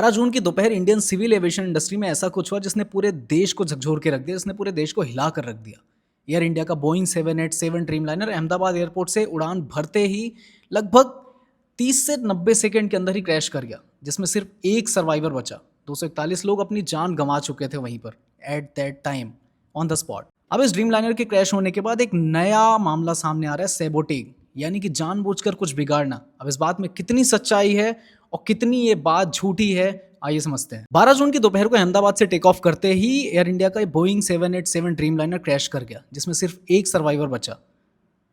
12 जून की दोपहर Indian civil aviation industry में ऐसा कुछ हुआ जिसने पूरे देश को झकझोर के रख दिया, जिसने पूरे देश को हिला कर रख दिया। एयर इंडिया का बोइंग 787 ड्रीमलाइनर अहमदाबाद एयरपोर्ट से उड़ान भरते ही लगभग 30 से 90 सेकंड के अंदर ही क्रैश कर गया, जिसमें सिर्फ एक सर्वाइवर बचा। 241 लोग अपनी जान गंवा चुके थे वहीं पर, at that time, on the spot. अब इस ड्रीमलाइनर के क्रैश होने के बाद एक नया मामला सामने आ रहा है, सैबोटेज, यानी कि जानबूझकर कुछ बिगाड़ना। अब इस बात में कितनी सच्चाई है और कितनी ये बात झूठी है, आइए समझते हैं। 12 जून की दोपहर को अहमदाबाद से टेक ऑफ करते ही एयर इंडिया का बोइंग 787 ड्रीमलाइनर क्रैश कर गया, जिसमें सिर्फ एक सर्वाइवर बचा।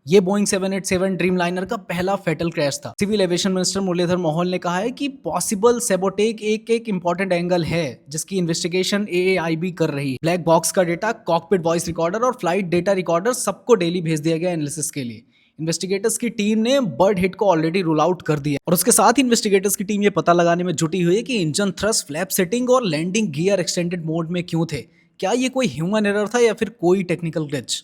ये बोइंग 787 ड्रीमलाइनर का पहला फेटल क्रैश था। सिविल एविएशन मिनिस्टर मुरलीधर मोहोल ने कहा है कि पॉसिबल सैबोटेज एक इंपॉर्टेंट एंगल है, जिसकी इन्वेस्टिगेशन एएआईबी कर रही है। ब्लैक बॉक्स का डेटा, कॉकपिट वॉइस रिकॉर्डर और फ्लाइट डेटा रिकॉर्डर सबको डेली भेज दिया गया एनालिसिस के लिए। इन्वेस्टिगेटर्स की टीम ने बर्ड हिट को ऑलरेडी रूल आउट कर दिया और उसके साथ ही इन्वेस्टिगेटर्स की टीम ये पता लगाने में जुटी हुई है कि इंजन थ्रस्ट, फ्लैप सेटिंग और लैंडिंग गियर एक्सटेंडेड मोड में क्यों थे। क्या ये कोई ह्यूमन एरर था या फिर कोई टेक्निकल ग्लिच?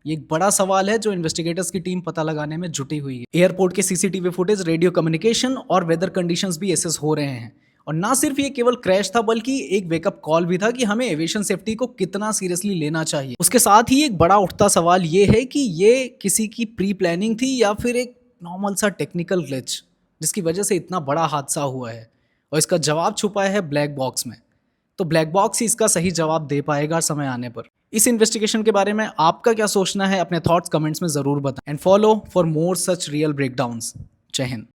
ये एक बड़ा सवाल है जो इन्वेस्टिगेटर्स की टीम पता लगाने में जुटी हुई है। एयरपोर्ट के सीसीटीवी फुटेज, रेडियो कम्युनिकेशन और वेदर कंडीशंस भी एसेस हो रहे हैं। और ना सिर्फ ये केवल क्रैश था, बल्कि एक वेकअप कॉल भी था कि हमें एविएशन सेफ्टी को कितना सीरियसली लेना चाहिए। उसके साथ ही एक बड़ा उठता सवाल ये है कि ये किसी की प्री प्लानिंग थी या फिर एक नॉर्मल सा टेक्निकल ग्लिच, जिसकी वजह से इतना बड़ा हादसा हुआ है। और इसका जवाब छुपा है ब्लैक बॉक्स में। तो ब्लैक बॉक्स ही इसका सही जवाब दे पाएगा समय आने पर। इस इन्वेस्टिगेशन के बारे में आपका क्या सोचना है, अपने थॉट्स कमेंट्स में जरूर बताएं। And follow for more such real breakdowns. जय हिंद।